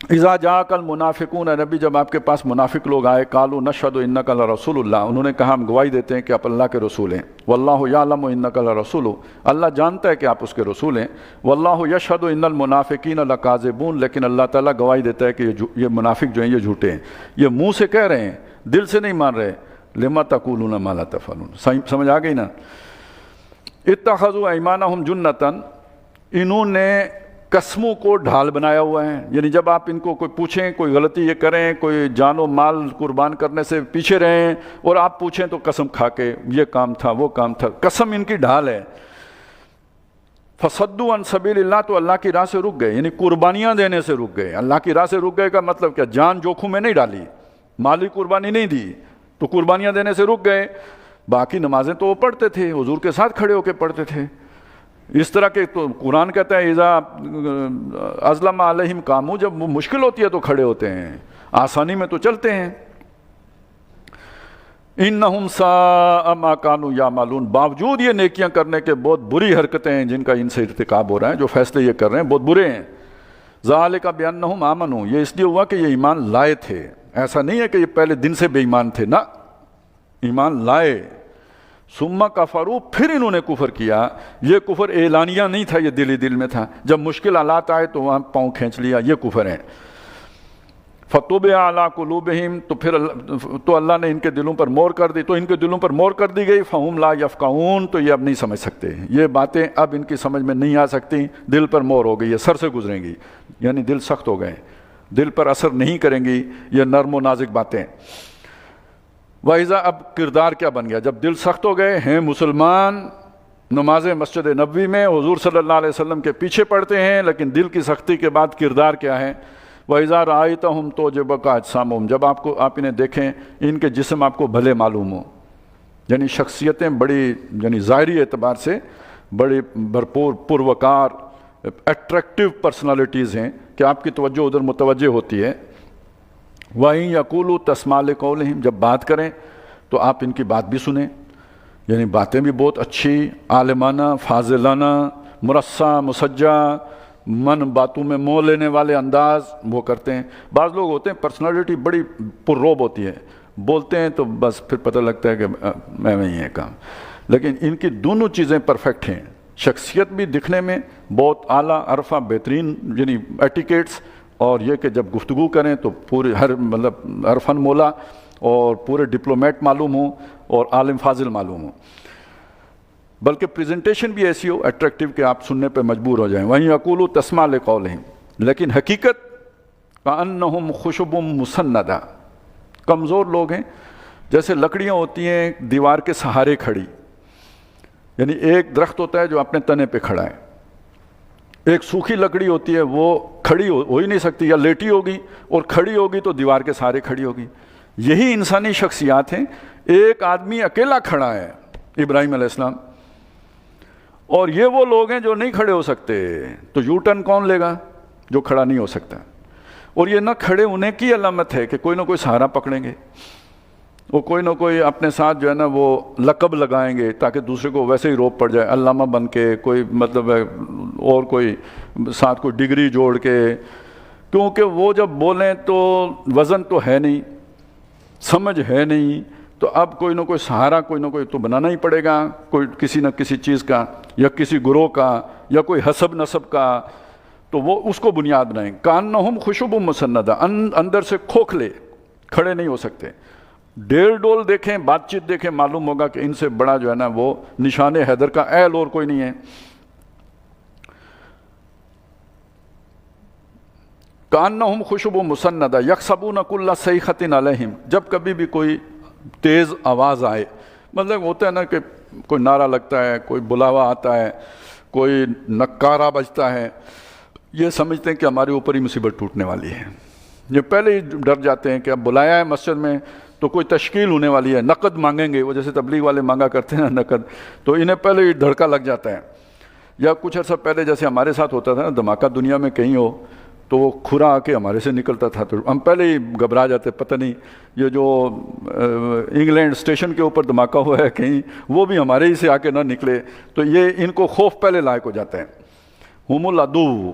اذا جاءک المنافقون، نبی جب آپ کے پاس منافق لوگ آئے، قالوا نشہد انک لرسول اللہ، انہوں نے کہا ہم گواہی دیتے ہیں کہ آپ اللہ کے رسول ہیں، واللہ یعلم انک لرسول، اللہ جانتا ہے کہ آپ اس کے رسول ہیں، واللہ یشہد ان المنافقین لکاذبون، لیکن اللہ تعالیٰ گواہی دیتا ہے کہ یہ منافق جو ہیں یہ جھوٹے ہیں، یہ منہ سے کہہ رہے ہیں دل سے نہیں مان رہے، لما تقولون ما لا تفعلون، سمجھ آ گئی نا؟ اتخذوا ایمانہم جنتاً، انہوں نے قسموں کو ڈھال بنایا ہوا ہے، یعنی جب آپ ان کو کوئی پوچھیں کوئی غلطی یہ کریں، کوئی جان و مال قربان کرنے سے پیچھے رہیں، اور آپ پوچھیں تو قسم کھا کے یہ کام تھا وہ کام تھا، قسم ان کی ڈھال ہے۔ فصدوا عن سبیل اللہ، تو اللہ کی راہ سے رک گئے، یعنی قربانیاں دینے سے رک گئے۔ اللہ کی راہ سے رک گئے کا مطلب کیا؟ جان جوکھوں میں نہیں ڈالی، مالی قربانی نہیں دی، تو قربانیاں دینے سے رک گئے۔ باقی نمازیں تو وہ پڑھتے تھے، حضور کے ساتھ کھڑے ہو کے پڑھتے تھے، اس طرح کے۔ تو قرآن کہتا ہے اذا ازلم علیہم قاموا، جب وہ مشکل ہوتی ہے تو کھڑے ہوتے ہیں، آسانی میں تو چلتے ہیں۔ انہم ساء ما کانوا یعملون، باوجود یہ نیکیاں کرنے کے بہت بری حرکتیں ہیں جن کا ان سے ارتکاب ہو رہا ہے، جو فیصلے یہ کر رہے ہیں بہت برے ہیں۔ ذالک بانہم آمنوا، یہ اس لیے ہوا کہ یہ ایمان لائے تھے، ایسا نہیں ہے کہ یہ پہلے دن سے بے ایمان تھے، نہ، ایمان لائے۔ ثم کفروا، پھر انہوں نے کفر کیا۔ یہ کفر اعلانیہ نہیں تھا، یہ دل ہی دل میں تھا، جب مشکل حالات آئے تو وہاں پاؤں کھینچ لیا، یہ کفر ہے۔ فطبع علی قلوبہم، تو پھر تو اللہ نے ان کے دلوں پر مہر کر دی، تو ان کے دلوں پر مہر کر دی گئی، فہم لا یفقہون، تو یہ اب نہیں سمجھ سکتے، یہ باتیں اب ان کی سمجھ میں نہیں آ سکتی، دل پر مہر ہو گئی، یہ سر سے گزریں گی، یعنی دل سخت ہو گئے، دل پر اثر نہیں کریں گی یہ نرم و نازک باتیں۔ وَإِذَا، اب کردار کیا بن گیا؟ جب دل سخت ہو گئے ہیں، مسلمان نماز مسجد نبوی میں حضور صلی اللہ علیہ وسلم کے پیچھے پڑھتے ہیں، لیکن دل کی سختی کے بعد کردار کیا ہے؟ وَإِذَا رَأَيْتَهُمْ تُعْجِبُكَ أَجْسَامُهُمْ، جب آپ انہیں دیکھیں، ان کے جسم آپ کو بھلے معلوم ہو، یعنی شخصیتیں بڑی، یعنی ظاہری اعتبار سے بڑی بھرپور پروکار اٹریکٹیو پرسنالٹیز ہیں کہ آپ کی توجہ ادھر متوجہ ہوتی ہے۔ وَإِن يَقُولُوا تَسْمَعْ لِقَوْلِهِمْ، جب بات کریں تو آپ ان کی بات بھی سنیں، یعنی باتیں بھی بہت اچھی، عالمانہ، فاضلانہ، مرصع، مسجع، من باتوں میں موہ لینے والے انداز وہ کرتے ہیں۔ بعض لوگ ہوتے ہیں پرسنالٹی بڑی پرروب ہوتی ہے، بولتے ہیں تو بس پھر پتہ لگتا ہے کہ میں ہی ہے کام، لیکن ان کی دونوں چیزیں پرفیکٹ ہیں، شخصیت بھی دکھنے میں بہت اعلیٰ عرفہ بہترین، یعنی ایٹیکیٹس، اور یہ کہ جب گفتگو کریں تو پورے ہر مطلب عرفن مولا اور پورے ڈپلومیٹ معلوم ہوں اور عالم فاضل معلوم ہوں، بلکہ پریزنٹیشن بھی ایسی ہو اٹریکٹیو کہ آپ سننے پہ مجبور ہو جائیں۔ وَإِن يَقُولُوا تَسْمَعْ لِقَوْلِهِمْ، لیکن حقیقت كَأَنَّهُمْ خُشُبٌ مُّسَنَّدَةٌ، کمزور لوگ ہیں، جیسے لکڑیاں ہوتی ہیں دیوار کے سہارے کھڑی، یعنی ایک درخت ہوتا ہے جو اپنے تنے پہ کھڑا ہے، ایک سوکھی لکڑی ہوتی ہے وہ کھڑی ہو ہی نہیں سکتی، یا لیٹی ہوگی، اور کھڑی ہوگی تو دیوار کے سہارے کھڑی ہوگی۔ یہی انسانی شخصیات ہیں، ایک آدمی اکیلا کھڑا ہے، ابراہیم علیہ السلام، اور یہ وہ لوگ ہیں جو نہیں کھڑے ہو سکتے، تو یو ٹرن کون لے گا جو کھڑا نہیں ہو سکتا؟ اور یہ نہ کھڑے ہونے کی علامت ہے کہ کوئی نہ کوئی سہارا پکڑیں گے، وہ کوئی نہ کوئی اپنے ساتھ جو ہے نا وہ لقب لگائیں گے تاکہ دوسرے کو ویسے ہی روپ پڑ جائے، علامہ بن کے، کوئی مطلب اور کوئی ساتھ کوئی ڈگری جوڑ کے، کیونکہ وہ جب بولیں تو وزن تو ہے نہیں، سمجھ ہے نہیں، تو اب کوئی نہ کوئی سہارا کوئی نہ کوئی تو بنانا ہی پڑے گا، کوئی کسی نہ کسی چیز کا، یا کسی گروہ کا، یا کوئی حسب نسب کا، تو وہ اس کو بنیاد بنائیں۔ کانہم خشب مسندہ، اندر سے کھوکھلے، کھڑے نہیں ہو سکتے۔ ڈیل ڈول دیکھیں، بات چیت دیکھیں، معلوم ہوگا کہ ان سے بڑا جو ہے نا وہ نشان حیدر کا اہل اور کوئی نہیں ہے۔ کانہم خشب مسندہ یحسبون کل صیحۃ علیہم، جب کبھی بھی کوئی تیز آواز آئے، مطلب ہوتا ہے نا کہ کوئی نعرہ لگتا ہے، کوئی بلاوا آتا ہے، کوئی نکارہ بجتا ہے، یہ سمجھتے ہیں کہ ہمارے اوپر ہی مصیبت ٹوٹنے والی ہے، یہ پہلے ہی ڈر جاتے ہیں کہ اب بلایا ہے مسجد میں تو کوئی تشکیل ہونے والی ہے، نقد مانگیں گے، وہ جیسے تبلیغ والے مانگا کرتے ہیں نا نقد، تو انہیں پہلے ہی دھڑکا لگ جاتا ہے۔ یا کچھ عرصہ پہلے جیسے ہمارے ساتھ ہوتا تھا نا، دھماکہ دنیا میں کہیں ہو تو وہ کھرا آ کے ہمارے سے نکلتا تھا، تو ہم پہلے ہی گھبرا جاتے، پتہ نہیں یہ جو انگلینڈ اسٹیشن کے اوپر دھماکہ ہوا ہے کہیں وہ بھی ہمارے ہی سے آ کے نہ نکلے، تو یہ ان کو خوف پہلے لاحق ہو جاتا ہے۔ ہم العدو،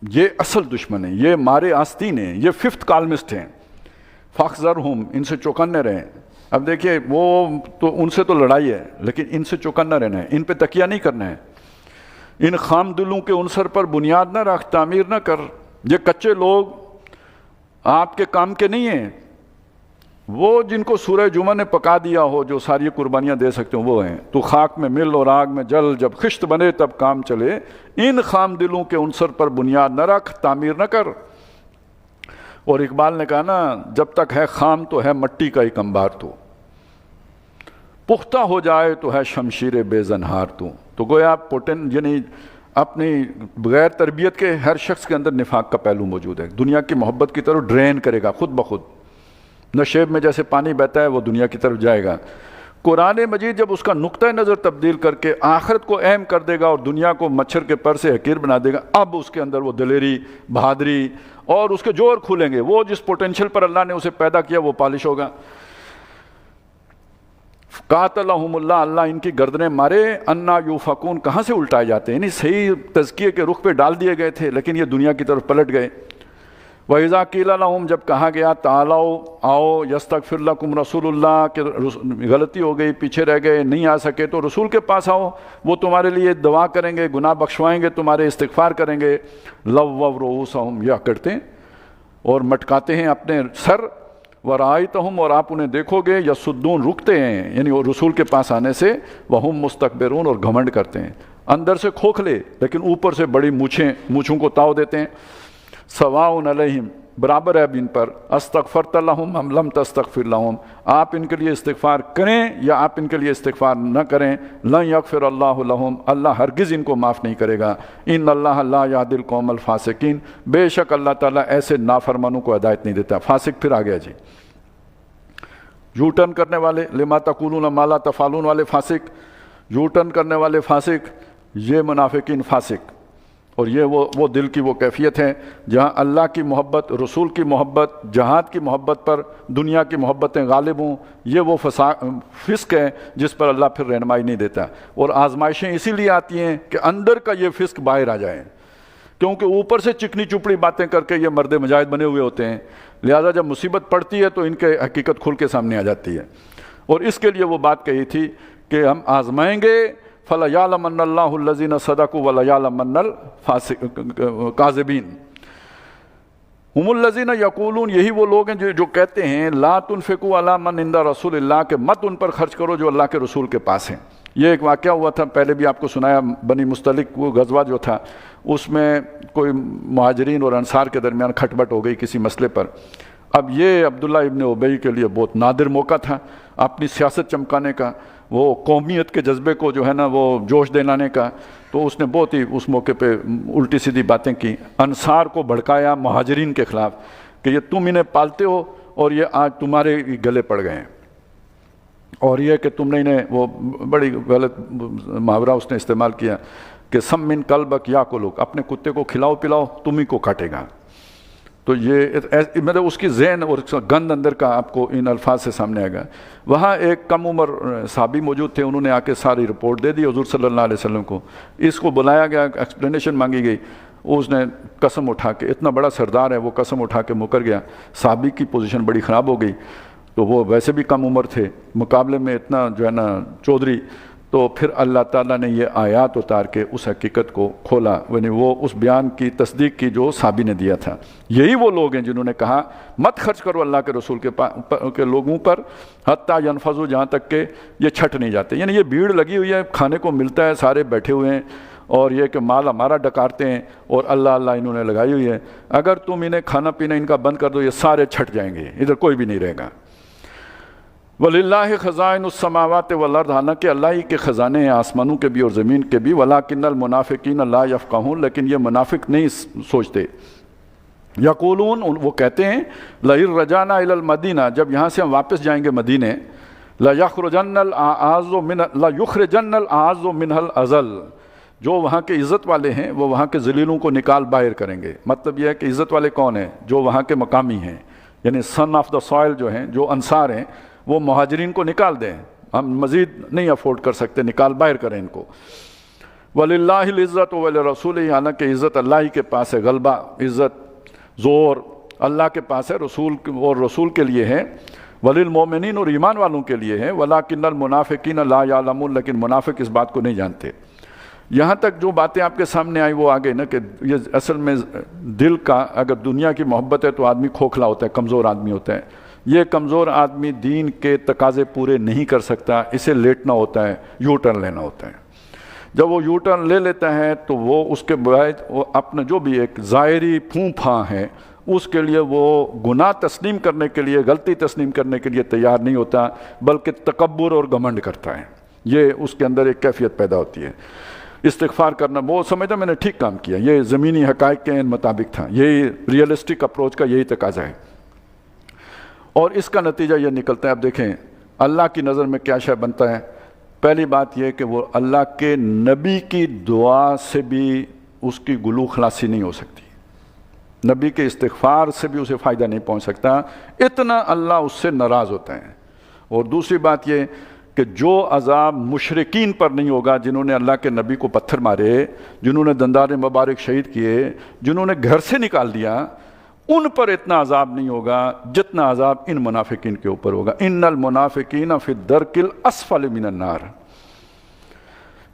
یہ اصل دشمن ہیں، یہ مارے آستین ہیں، یہ ففتھ کالمسٹ ہیں. فاخذرہم، ان سے چوکنے رہیں. اب دیکھیے وہ تو ان سے تو لڑائی ہے، لیکن ان سے چوکنا رہنا ہے، ان پہ تکیہ نہیں کرنا ہے. ان خام دلوں کے عنصر پر بنیاد نہ رکھ، تعمیر نہ کر. یہ کچے لوگ آپ کے کام کے نہیں ہیں. وہ جن کو سورہ جمعہ نے پکا دیا ہو، جو ساری قربانیاں دے سکتے ہوں، وہ ہیں. تو خاک میں مل اور آگ میں جل، جب خشت بنے تب کام چلے. ان خام دلوں کے عنصر پر بنیاد نہ رکھ، تعمیر نہ کر. اور اقبال نے کہا نا، جب تک ہے خام تو ہے مٹی کا ایک انبار، تو پختہ ہو جائے تو ہے شمشیر بے زنہار. تو گویا یعنی اپنی بغیر تربیت کے ہر شخص کے اندر نفاق کا پہلو موجود ہے. دنیا کی محبت کی طرف ڈرین کرے گا خود بخود. نشیب میں جیسے پانی بہتا ہے وہ دنیا کی طرف جائے گا. قرآن مجید جب اس کا نقطہ نظر تبدیل کر کے آخرت کو اہم کر دے گا اور دنیا کو مچھر کے پر سے حقیر بنا دے گا، اب اس کے اندر وہ دلیری، بہادری اور اس کے جوہر کھولیں گے. وہ جس پوٹینشل پر اللہ نے اسے پیدا کیا وہ پالش ہوگا. قاتلہم اللہ، اللہ ان کی گردنیں مارے. انا یوفکون، کہاں سے الٹائے جاتے ہیں. یعنی صحیح تزکیے کے رخ پہ ڈال دیے گئے تھے، لیکن یہ دنیا کی طرف پلٹ گئے. وَإِذَا قِيلَ لَهُمْ، جب کہا گیا تعالوا آؤ، یستغفر لکم رسول اللہ، کہ غلطی ہو گئی، پیچھے رہ گئے، نہیں آ سکے تو رسول کے پاس آؤ، وہ تمہارے لیے دعا کریں گے، گناہ بخشوائیں گے، تمہارے استغفار کریں گے. لووا رؤوسہم، یہ کرتے ہیں اور مٹکاتے ہیں اپنے سر. ورائتہم، اور آپ انہیں دیکھو گے، یسدون، رکتے ہیں یعنی وہ رسول کے پاس آنے سے. وہم مستکبرون، اور گھمنڈ کرتے ہیں، اندر سے کھوکھلے لیکن اوپر سے بڑی مونچھوں کو تاؤ دیتے ہیں. سواء علیہم، برابر ہے اب ان پر. استغفرت لہم ام لم تستغفر لہم، آپ ان کے لیے استغفار کریں یا آپ ان کے لیے استغفار نہ کریں. لن یغفر اللہ لہم، اللہ ہرگز ان کو معاف نہیں کرے گا. ان اللہ لا یہدی القوم الفاسقین، بے شک اللہ تعالیٰ ایسے نافرمانوں کو ہدایت نہیں دیتا. فاسق پھر آ گیا جی، یو ٹرن کرنے والے، لما تقولون ما لا تفعلون والے فاسق، یو ٹرن کرنے والے فاسق، یہ منافقین فاسق. اور یہ وہ دل کی وہ کیفیت ہے جہاں اللہ کی محبت، رسول کی محبت، جہاد کی محبت پر دنیا کی محبتیں غالب ہوں. یہ وہ فسق ہے جس پر اللہ پھر رہنمائی نہیں دیتا. اور آزمائشیں اسی لیے آتی ہیں کہ اندر کا یہ فسق باہر آ جائے، کیونکہ اوپر سے چکنی چپڑی باتیں کر کے یہ مرد مجاہد بنے ہوئے ہوتے ہیں. لہذا جب مصیبت پڑتی ہے تو ان کے حقیقت کھل کے سامنے آ جاتی ہے. اور اس کے لیے وہ بات کہی تھی کہ ہم آزمائیں گے. فَلَيَعْلَمَنَّ اللَّهُ الَّذِينَ صَدَقُوا وَلَيَعْلَمَنَّ الْكَاذِبِينَ. ہم الذین یقولون، یہی وہ لوگ ہیں جو کہتے ہیں لا تنفقوا علی من عند رسول اللہ، کہ مت ان پر خرچ کرو جو اللہ کے رسول کے پاس ہیں. یہ ایک واقعہ ہوا تھا، پہلے بھی آپ کو سنایا، بنی مستلق وہ غزوہ جو تھا، اس میں کوئی مہاجرین اور انصار کے درمیان کھٹ بٹ ہو گئی کسی مسئلے پر. اب یہ عبداللہ ابن ابی کے لیے بہت نادر موقع تھا اپنی سیاست چمکانے کا، وہ قومیت کے جذبے کو جو ہے نا وہ جوش دلانے کا. تو اس نے بہت ہی اس موقع پہ الٹی سیدھی باتیں کی، انصار کو بھڑکایا مہاجرین کے خلاف کہ یہ تم انہیں پالتے ہو اور یہ آج تمہارے گلے پڑ گئے ہیں. اور یہ کہ تم نے انہیں، وہ بڑی غلط محاورہ اس نے استعمال کیا کہ سم من کلبک یاکلک، اپنے کتے کو کھلاؤ پلاؤ، تم ہی کو کاٹے گا. تو یہ مطلب اس کی ذہن اور گند اندر کا آپ کو ان الفاظ سے سامنے آئے گا. وہاں ایک کم عمر صحابی موجود تھے، انہوں نے آ کے ساری رپورٹ دے دی حضور صلی اللہ علیہ وسلم کو. اس کو بلایا گیا، ایکسپلینیشن مانگی گئی. اس نے قسم اٹھا کے، اتنا بڑا سردار ہے وہ، قسم اٹھا کے مکر گیا. صحابی کی پوزیشن بڑی خراب ہو گئی، تو وہ ویسے بھی کم عمر تھے، مقابلے میں اتنا جو ہے نا چودھری. تو پھر اللہ تعالیٰ نے یہ آیات اتار کے اس حقیقت کو کھولا، یعنی وہ اس بیان کی تصدیق کی جو صحابی نے دیا تھا. یہی وہ لوگ ہیں جنہوں نے کہا مت خرچ کرو اللہ کے رسول کے لوگوں پر، حتیٰ ینفضوا، جہاں تک کہ یہ چھٹ نہیں جاتے. یعنی یہ بھیڑ لگی ہوئی ہے، کھانے کو ملتا ہے، سارے بیٹھے ہوئے ہیں، اور یہ کہ مال ہمارا ڈکارتے ہیں اور اللہ اللہ انہوں نے لگائی ہوئی ہے. اگر تم انہیں کھانا پینا ان کا بند کر دو، یہ سارے چھٹ جائیں گے، ادھر کوئی بھی نہیں رہے گا. وَلِلَّهِ خَزَائِنُ السَّمَاوَاتِ وَالْأَرْضِ، حالانکہ اللہ ہی کے خزانے ہیں آسمانوں کے بھی اور زمین کے بھی. وَلَٰكِنَّ الْمُنَافِقِينَ لَا يَفْقَهُونَ، لیکن یہ منافق نہیں سوچتے. یقولون، وہ کہتے ہیں لَئِن رَجَعْنَا إِلَى الْمَدِینَةِ، جب یہاں سے ہم واپس جائیں گے مدینے، لَيُخْرِجَنَّ الْأَعَزُّ مِنْهَا الْأَذَلَّ، جو وہاں کے عزت والے ہیں وہ وہاں کے ذلیلوں کو نکال باہر کریں گے. مطلب یہ ہے کہ عزت والے کون ہیں؟ جو وہاں کے مقامی ہیں، یعنی سن آف دا سوائل جو ہیں، جو انصار ہیں، وہ مہاجرین کو نکال دیں، ہم مزید نہیں افورڈ کر سکتے، نکال باہر کریں ان کو. وَلِلَّهِ الْعِزَّةُ وَلِرَسُولِهِ، حالانکہ عزت اللہ ہی کے پاس ہے، غلبہ، عزت، زور اللہ کے پاس ہے، رسول اور رسول کے لیے ہے، وَلِلْمُؤْمِنِينَ اور ایمان والوں کے لیے ہے، وَلَٰكِنَّ الْمُنَافِقِينَ لَا يَعْلَمُونَ، لیکن منافق اس بات کو نہیں جانتے۔ یہاں تک جو باتیں آپ کے سامنے آئی وہ آگے نا کہ یہ اصل میں دل کا، اگر دنیا کی محبت ہے تو آدمی کھوکھلا ہوتا ہے، کمزور آدمی ہوتا ہے۔ یہ کمزور آدمی دین کے تقاضے پورے نہیں کر سکتا، اسے لیٹنا ہوتا ہے، یو ٹرن لینا ہوتا ہے۔ جب وہ یو ٹرن لے لیتا ہے تو وہ اس کے باعث وہ اپنا جو بھی ایک ظاہری پھوں پھاں ہے اس کے لیے وہ گناہ تسلیم کرنے کے لیے، غلطی تسلیم کرنے کے لیے تیار نہیں ہوتا، بلکہ تکبر اور گھمنڈ کرتا ہے۔ یہ اس کے اندر ایک کیفیت پیدا ہوتی ہے۔ استغفار کرنا، وہ سمجھتا میں نے ٹھیک کام کیا، یہ زمینی حقائق کے مطابق تھا، یہی ریئلسٹک اپروچ کا یہی تقاضا ہے، اور اس کا نتیجہ یہ نکلتا ہے۔ اب دیکھیں اللہ کی نظر میں کیا شے بنتا ہے۔ پہلی بات یہ کہ وہ اللہ کے نبی کی دعا سے بھی اس کی گلو خلاصی نہیں ہو سکتی، نبی کے استغفار سے بھی اسے فائدہ نہیں پہنچ سکتا، اتنا اللہ اس سے ناراض ہوتا ہے۔ اور دوسری بات یہ کہ جو عذاب مشرکین پر نہیں ہوگا، جنہوں نے اللہ کے نبی کو پتھر مارے، جنہوں نے دندار مبارک شہید کیے، جنہوں نے گھر سے نکال دیا، ان پر اتنا عذاب نہیں ہوگا جتنا عذاب ان منافقین کے اوپر ہوگا۔ ان المنافقین فی الدرک الاسفل من النار،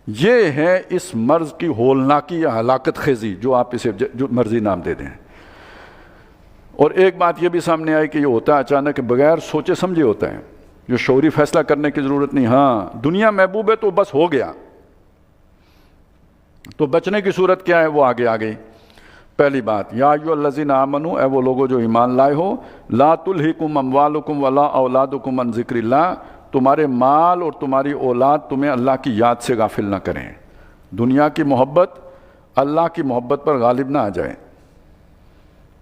یہ ہے اس مرض کی ہولناکی یا ہلاکت خیزی، جو آپ اسے جو مرضی نام دے دیں۔ اور ایک بات یہ بھی سامنے آئی کہ یہ ہوتا ہے اچانک، بغیر سوچے سمجھے ہوتا ہے، جو شعوری فیصلہ کرنے کی ضرورت نہیں۔ ہاں دنیا محبوب ہے تو بس ہو گیا، تو بچنے کی صورت کیا ہے وہ آگے آ گئی۔ پہلی بات، یا ایھا الذین آمنوا، اے وہ لوگوں جو ایمان لائے ہو، لا تلہکم اموالکم ولا اولادکم عن ذکر اللہ، تمہارے مال اور تمہاری اولاد تمہیں اللہ کی یاد سے غافل نہ کریں۔ دنیا کی محبت اللہ کی محبت پر غالب نہ آ جائے۔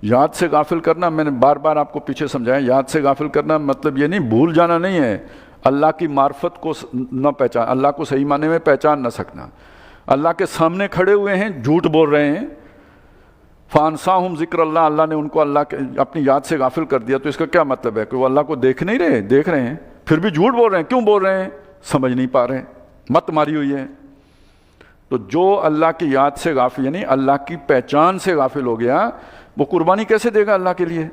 یاد سے غافل کرنا، میں نے بار بار آپ کو پیچھے سمجھایا، یاد سے غافل کرنا مطلب یہ نہیں بھول جانا نہیں ہے، اللہ کی معرفت کو نہ پہچان، اللہ کو صحیح معنی میں پہچان نہ سکنا۔ اللہ کے سامنے کھڑے ہوئے ہیں، جھوٹ بول رہے ہیں، فانساہم ذکر اللہ، اللہ نے ان کو اللہ کے اپنی یاد سے غافل کر دیا، تو اس کا کیا مطلب ہے کہ وہ اللہ کو دیکھ نہیں رہے؟ دیکھ رہے ہیں، پھر بھی جھوٹ بول رہے ہیں۔ کیوں بول رہے ہیں؟ سمجھ نہیں پا رہے ہیں، مت ماری ہوئی ہے۔ تو جو اللہ کی یاد سے غافل، یعنی اللہ کی پہچان سے غافل ہو گیا، وہ قربانی کیسے دے گا اللہ کے لیے؟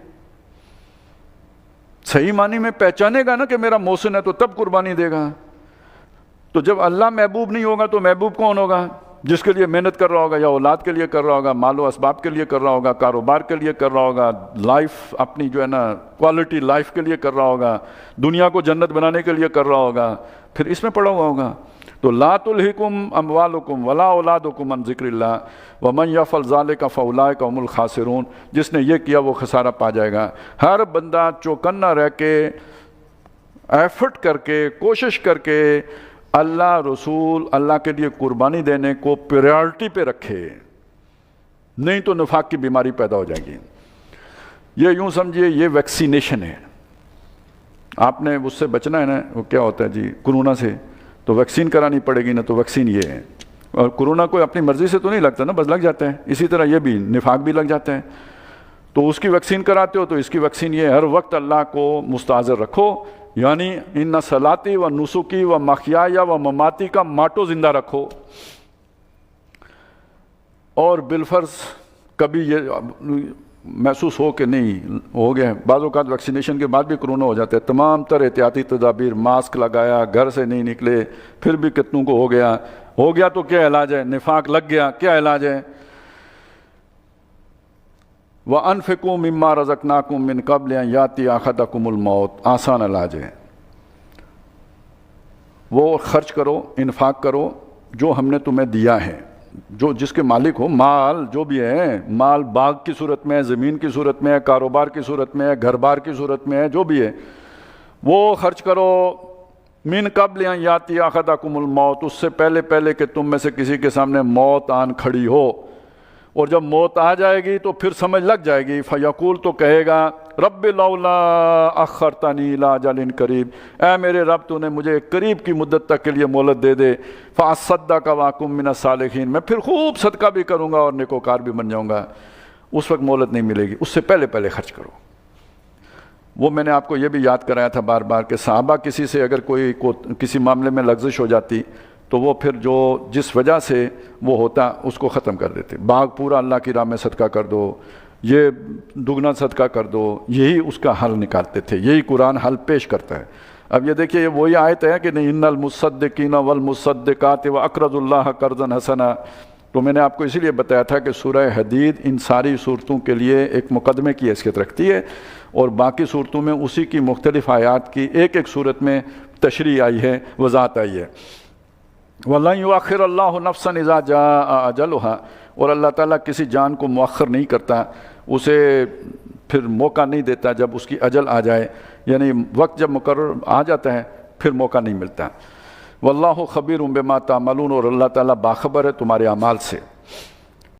صحیح معنی میں پہچانے گا نا کہ میرا محسن ہے تو تب قربانی دے گا۔ تو جب اللہ محبوب نہیں ہوگا تو محبوب کون ہوگا؟ جس کے لیے محنت کر رہا ہوگا، یا اولاد کے لیے کر رہا ہوگا، مال و اسباب کے لیے کر رہا ہوگا، کاروبار کے لیے کر رہا ہوگا، لائف اپنی جو ہے نا کوالٹی لائف کے لیے کر رہا ہوگا، دنیا کو جنت بنانے کے لیے کر رہا ہوگا، پھر اس میں پڑا ہوا ہوگا۔ تو لا تلہکم اموالکم ولا اولادکم عن ذکر اللہ ومن یفعل ذلک فاولئک هم الخاسرون، جس نے یہ کیا وہ خسارہ پا جائے گا۔ ہر بندہ چوکنا رہ کے، ایفرٹ کر کے، کوشش کر کے اللہ رسول اللہ کے لیے قربانی دینے کو پریارٹی پہ رکھے، نہیں تو نفاق کی بیماری پیدا ہو جائے گی۔ یہ یوں سمجھیے یہ ویکسینیشن ہے، آپ نے اس سے بچنا ہے نا، وہ کیا ہوتا ہے جی کورونا سے، تو ویکسین کرانی پڑے گی نا، تو ویکسین یہ ہے۔ اور کورونا کوئی اپنی مرضی سے تو نہیں لگتا نا، بس لگ جاتا ہے۔ اسی طرح یہ بھی نفاق بھی لگ جاتا ہے، تو اس کی ویکسین کراتے ہو تو اس کی ویکسین یہ ہے، ہر وقت اللہ کو مستحضر رکھو، یعنی ان صلاتی و نسکی و محیایا و مماتی کا ماٹو زندہ رکھو۔ اور بالفرض کبھی یہ محسوس ہو کہ نہیں ہو گیا، بعض اوقات ویکسینیشن کے بعد بھی کرونا ہو جاتا ہے، تمام تر احتیاطی تدابیر، ماسک لگایا، گھر سے نہیں نکلے، پھر بھی کتنوں کو ہو گیا تو کیا علاج ہے؟ نفاق لگ گیا، کیا علاج ہے؟ وَأَنفِقُوا مِمَّا رَزَقْنَاكُم مِّن قَبْلِ أَن يَأْتِيَ أَحَدَكُمُ الْمَوْتُ، آسان علاج ہے۔ وہ خرچ کرو، انفاق کرو جو ہم نے تمہیں دیا ہے، جو جس کے مالک ہو، مال جو بھی ہے، مال باغ کی صورت میں ہے، زمین کی صورت میں ہے، کاروبار کی صورت میں ہے، گھر بار کی صورت میں ہے، جو بھی ہے وہ خرچ کرو۔ من قبل ان یاتی احدکم الموت، اس سے پہلے کہ تم میں سے کسی کے سامنے موت آن کھڑی ہو، اور جب موت آ جائے گی تو پھر سمجھ لگ جائے گی، فیقول تو کہے گا رب لولا اخرتنی الی اجل قریب، اے میرے رب تو نے مجھے قریب کی مدت تک کے لیے مہلت دے دے، فاصدق واکن من الصالحین، میں پھر خوب صدقہ بھی کروں گا اور نیکوکار بھی بن جاؤں گا۔ اس وقت مہلت نہیں ملے گی، اس سے پہلے خرچ کرو۔ وہ میں نے آپ کو یہ بھی یاد کرایا تھا بار بار کہ صحابہ کسی سے اگر کوئی کسی معاملے میں لغزش ہو جاتی تو وہ پھر جو جس وجہ سے وہ ہوتا اس کو ختم کر دیتے. باغ پورا اللہ کی راہ میں صدقہ کر دو، یہ دگنا صدقہ کر دو، یہی اس کا حل نکالتے تھے. یہی قرآن حل پیش کرتا ہے. اب یہ دیکھیے یہ وہی آیت ہے کہ نہیں ان المصدقین والمصدقات واقرضوا اللہ قرضا حسنا. تو میں نے آپ کو اسی لیے بتایا تھا کہ سورہ حدید ان ساری صورتوں کے لیے ایک مقدمے کی حیثیت رکھتی ہے، اور باقی صورتوں میں اسی کی مختلف آیات کی ایک ایک صورت میں تشریح آئی ہے، وضاحت آئی ہے. وَلَن يُؤَخِّرَ اللَّهُ نَفْسًا إِذَا جَاءَ أَجَلُهَا، اور اللہ تعالیٰ کسی جان کو مؤخر نہیں کرتا، اسے پھر موقع نہیں دیتا جب اس کی اجل آ جائے، یعنی وقت جب مقرر آ جاتا ہے پھر موقع نہیں ملتا. واللہ خبیر بما تعملون، اور اللہ تعالیٰ باخبر ہے تمہارے اعمال سے.